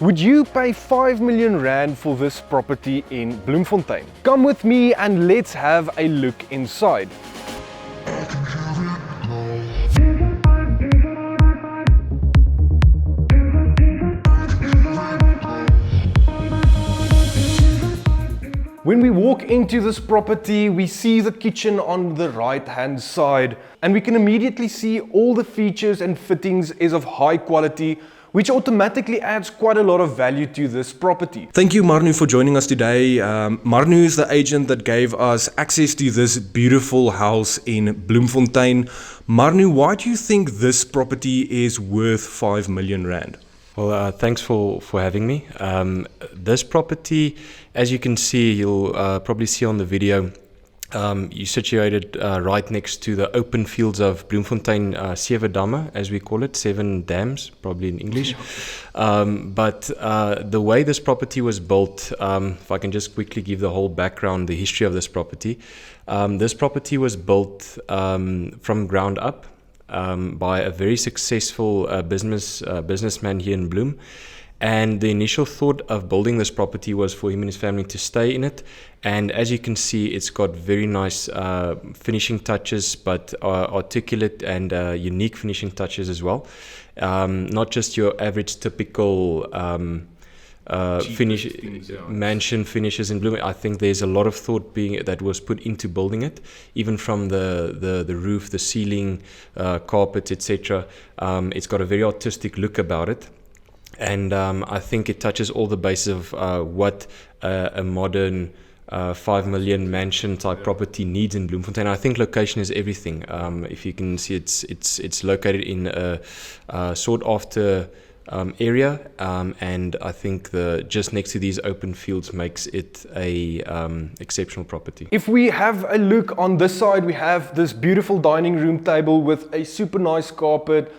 Would you pay 5 million rand for this property in Bloemfontein? Come with me and let's have a look inside. When we walk into this property, we see the kitchen on the right-hand side, and we can immediately see all the features and fittings is of high quality, which automatically adds quite a lot of value to this property. Thank you, Marnu, for joining us today. Marnu is the agent that gave us access to this beautiful house in Bloemfontein. Marnu, why do you think this property is worth 5 million rand? Well, thanks for having me. This property, as you can see, you'll probably see on the video, you're situated right next to the open fields of Bloemfontein, Sewe Damme, as we call it, 7 dams, probably in English. But the way this property was built, if I can just quickly give the whole background, the history of this property. This property was built from ground up. By a very successful businessman here in Bloem. And the initial thought of building this property was for him and his family to stay in it. And as you can see, it's got very nice finishing touches, but articulate and unique finishing touches as well. Not just your average typical mansion finishes in Bloem. I think there's a lot of thought that was put into building it, even from the roof, the ceiling, carpets, etc. It's got a very artistic look about it, and I think it touches all the bases of what a modern 5 million mansion type property needs in Bloemfontein. I think location is everything. If you can see, it's located in a sought after area, and I think just next to these open fields makes it a exceptional property. If we have a look on this side, we have this beautiful dining room table with a super nice carpet.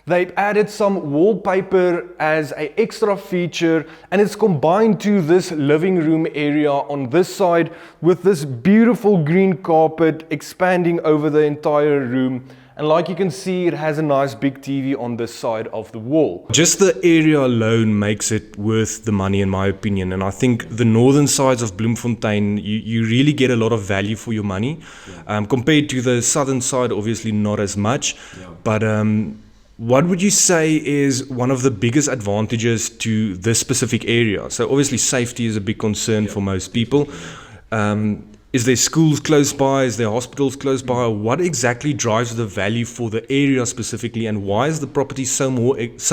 They've added some wallpaper as an extra feature, and it's combined to this living room area on this side with this beautiful green carpet expanding over the entire room. And like you can see, it has a nice big TV on this side of the wall. Just the area alone makes it worth the money, in my opinion. And I think the northern sides of Bloemfontein, you really get a lot of value for your money. Compared to the southern side, obviously not as much. Yeah. But what would you say is one of the biggest advantages to this specific area? So obviously safety is a big concern for most people. Is there schools close by? Is there hospitals close by? What exactly drives the value for the area specifically, and why is the property so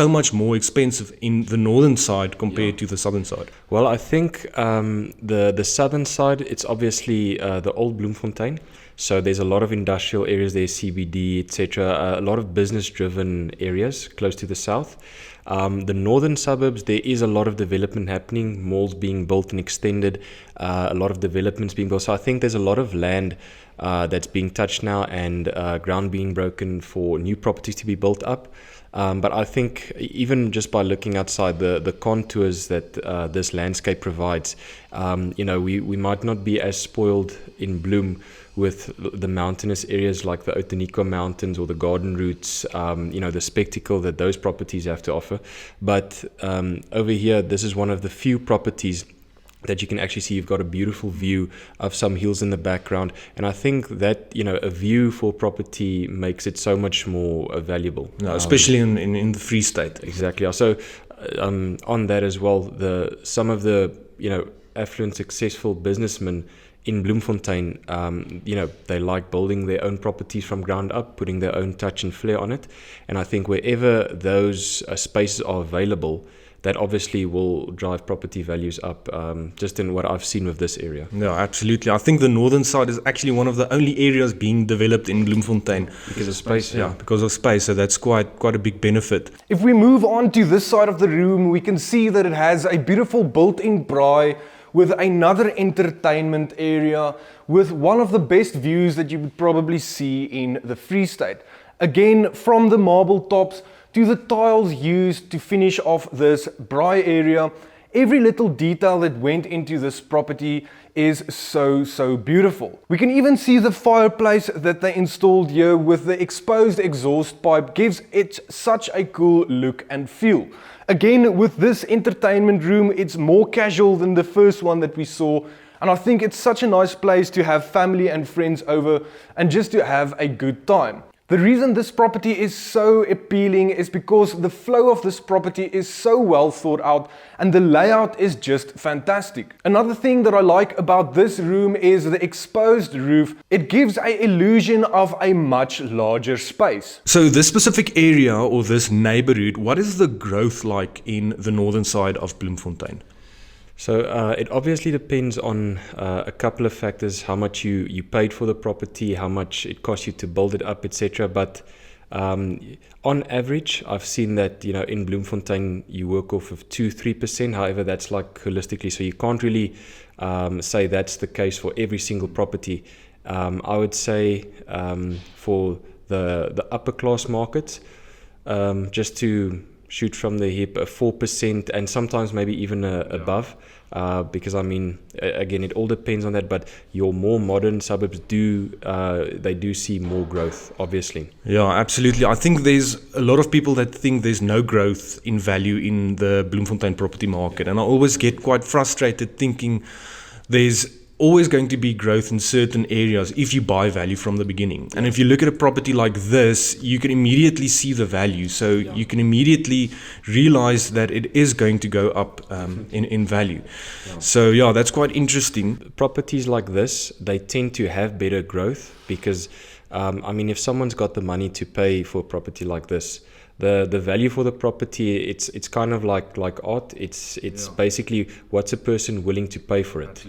much more expensive in the northern side compared to the southern side? Well, I think the southern side, it's obviously the old Bloemfontein. So there's a lot of industrial areas there, CBD, etc. A lot of business-driven areas close to the south. The northern suburbs, there is a lot of development happening, malls being built and extended, a lot of developments being built. So I think there's a lot of land that's being touched now, and ground being broken for new properties to be built up. But I think even just by looking outside the contours that this landscape provides, we might not be as spoiled in Bloem with the mountainous areas like the Outeniqua Mountains or the garden routes, the spectacle that those properties have to offer. But over here, this is one of the few properties that you can actually see. You've got a beautiful view of some hills in the background, and I think that a view for property makes it so much more valuable. No, especially in the Free State. Exactly. So on that as well, some of the affluent, successful businessmen in Bloemfontein, they like building their own properties from ground up, putting their own touch and flair on it. And I think wherever those spaces are available, that obviously will drive property values up, just in what I've seen with this area. No, absolutely. I think the northern side is actually one of the only areas being developed in Bloemfontein. Because of space, yeah. Because of space, so that's quite a big benefit. If we move on to this side of the room, we can see that it has a beautiful built-in braai with another entertainment area with one of the best views that you would probably see in the Free State. Again, from the marble tops to the tiles used to finish off this braai area, Every little detail that went into this property is so beautiful. We can even see the fireplace that they installed here with the exposed exhaust pipe gives it such a cool look and feel. Again, with this entertainment room, it's more casual than the first one that we saw, and I think it's such a nice place to have family and friends over and just to have a good time. The reason this property is so appealing is because the flow of this property is so well thought out and the layout is just fantastic. Another thing that I like about this room is the exposed roof. It gives an illusion of a much larger space. So this specific area or this neighborhood, what is the growth like in the northern side of Bloemfontein? So it obviously depends on a couple of factors: how much you paid for the property, how much it cost you to build it up, etc. But on average, I've seen that in Bloemfontein you work off of 2-3%. However, that's like holistically, so you can't really say that's the case for every single property. I would say for the upper class markets, just to shoot from the hip, 4%, and sometimes maybe even above, because I mean, again, it all depends on that, but your more modern suburbs do see more growth, obviously. Yeah, absolutely. I think there's a lot of people that think there's no growth in value in the Bloemfontein property market, and I always get quite frustrated thinking there's always going to be growth in certain areas if you buy value from the beginning. And if you look at a property like this, you can immediately see the value. So you can immediately realize that it is going to go up in value. So yeah, that's quite interesting. Properties like this, they tend to have better growth because, I mean, if someone's got the money to pay for a property like this, the value for the property, it's kind of like art. It's basically what's a person willing to pay for it,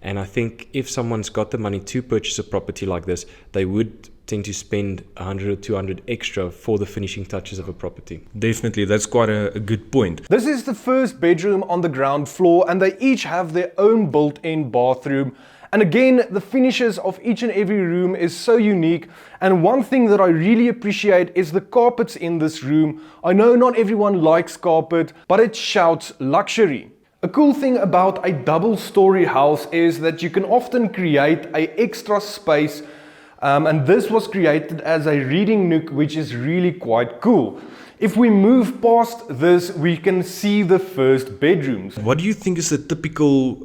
And I think if someone's got the money to purchase a property like this, they would tend to spend 100 or 200 extra for the finishing touches of a property. Definitely, that's quite a good point. This is the first bedroom on the ground floor, and they each have their own built-in bathroom. And again, the finishes of each and every room is so unique. And one thing that I really appreciate is the carpets in this room. I know not everyone likes carpet, but it shouts luxury. A cool thing about a double-story house is that you can often create an extra space, and this was created as a reading nook, which is really quite cool. If we move past this, we can see the first bedrooms. What do you think is the typical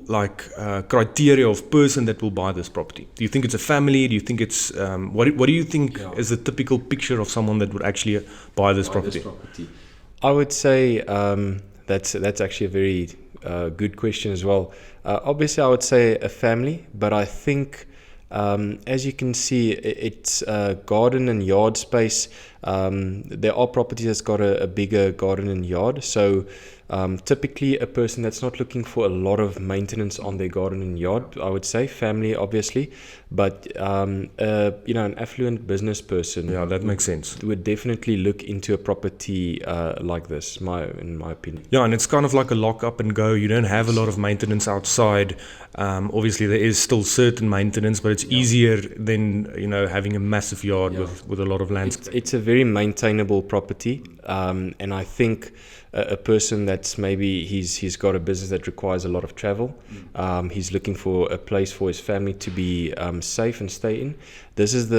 criteria of person that will buy this property? Do you think it's a family? Do you think it's what do you think is the typical picture of someone that would actually buy this property? I would say that's actually a very good question as well. Obviously, I would say a family, but I think as you can see, it's garden and yard space. There are properties that's got a bigger garden and yard. So typically a person that's not looking for a lot of maintenance on their garden and yard, I would say family, obviously, but an affluent business person. Yeah, that makes sense. Would definitely look into a property like this, in my opinion. Yeah, and it's kind of like a lock up and go. You don't have a lot of maintenance outside. Obviously, there is still certain maintenance, but it's easier than having a massive yard with a lot of landscape. It's a very maintainable property, and I think a person that's maybe he's got a business that requires a lot of travel. He's looking for a place for his family to be safe and stay in. This is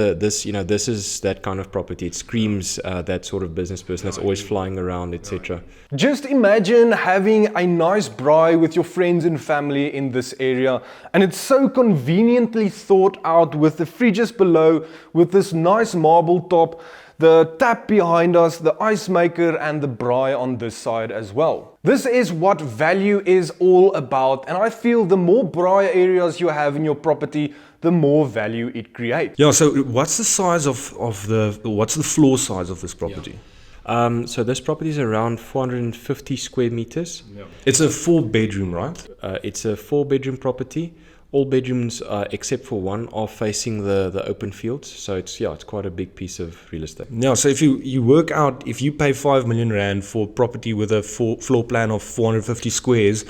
that kind of property. It screams that sort of business person that's always flying around, etc. Just imagine having a nice braai with your friends and family in this area, and it's so conveniently thought out with the fridges below, with this nice marble top, the tap behind us, the ice maker, and the braai on this side as well. This is what value is all about, and I feel the more braai areas you have in your property, the more value it creates. Yeah, so what's the size what's the floor size of this property? So this property is around 450 square meters. Yeah. It's a 4-bedroom, right? It's a 4-bedroom property. All bedrooms, except for one, are facing the open fields. So it's quite a big piece of real estate. Yeah, so if you work out, if you pay 5 million rand for property with a floor plan of 450 squares,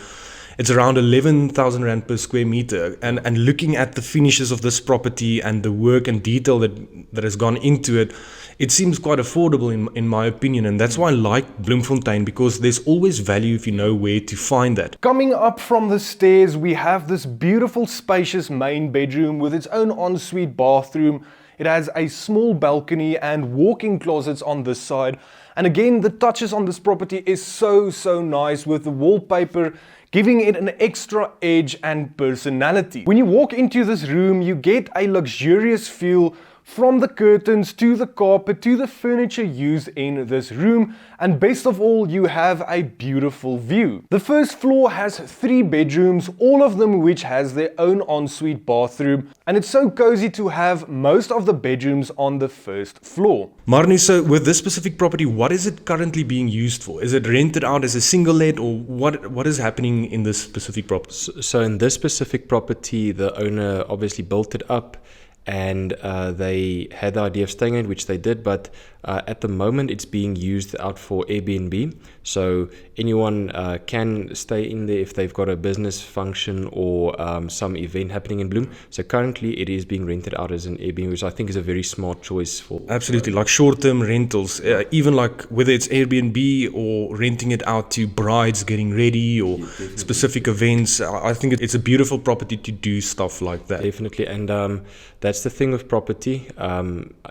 it's around 11,000 rand per square meter. And looking at the finishes of this property and the work and detail that has gone into it, it seems quite affordable in my opinion, and that's why I like Bloemfontein, because there's always value if you know where to find that. Coming up from the stairs, we have this beautiful spacious main bedroom with its own ensuite bathroom. It has a small balcony and walk-in closets on this side. And again, the touches on this property is so nice, with the wallpaper giving it an extra edge and personality. When you walk into this room, you get a luxurious feel from the curtains to the carpet to the furniture used in this room, and best of all, you have a beautiful view. The first floor has 3 bedrooms, all of them which has their own ensuite bathroom, and it's so cozy to have most of the bedrooms on the first floor. Marnie, so with this specific property, what is it currently being used for? Is it rented out as a single let, or what is happening in this specific property? So in this specific property, the owner obviously built it up, and they had the idea of staying in, which they did, but at the moment it's being used out for Airbnb. So anyone can stay in there if they've got a business function or some event happening in Bloem. So currently it is being rented out as an Airbnb, which I think is a very smart choice for. Absolutely, like short-term rentals, even like whether it's Airbnb or renting it out to brides getting ready or specific events. I think it's a beautiful property to do stuff like that. Definitely, and that's the thing with property.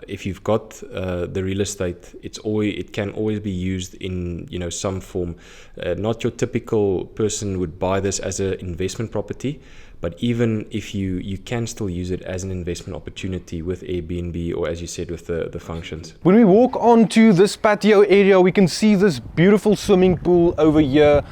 If you've got the real estate, it can always be used in some form. Not your typical person would buy this as an investment property, but even if you can still use it as an investment opportunity with Airbnb, or as you said, with the functions. When we walk onto this patio area, we can see this beautiful swimming pool over here.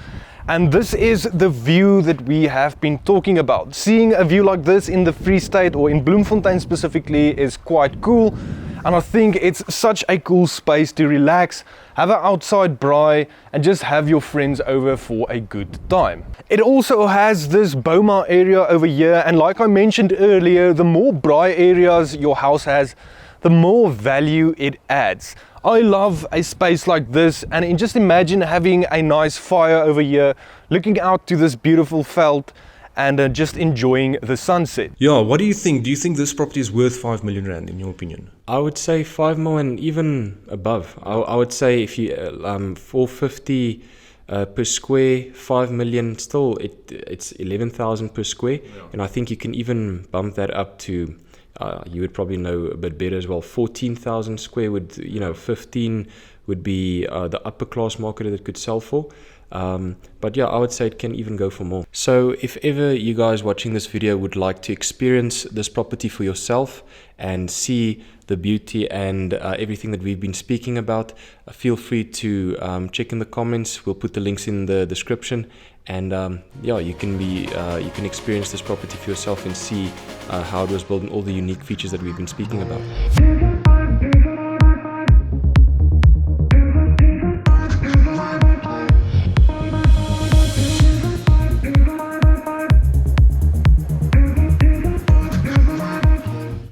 And this is the view that we have been talking about. Seeing a view like this in the Free State, or in Bloemfontein specifically, is quite cool. And I think it's such a cool space to relax, have an outside braai, and just have your friends over for a good time. It also has this boma area over here, and like I mentioned earlier, the more braai areas your house has, the more value it adds. I love a space like this, and just imagine having a nice fire over here, looking out to this beautiful veld, and just enjoying the sunset. Yeah, what do you think? Do you think this property is worth 5 million rand in your opinion? I would say 5 million and even above. I would say if you 450 per square, 5 million, still it's 11,000 per square, and I think you can even bump that up to. You would probably know a bit better as well. 14,000 square would, 15 would be the upper class market that it could sell for. But yeah, I would say it can even go for more. So if ever you guys watching this video would like to experience this property for yourself and see the beauty and everything that we've been speaking about, feel free to check in the comments. We'll put the links in the description, and you can experience this property for yourself and see how it was built and all the unique features that we've been speaking about.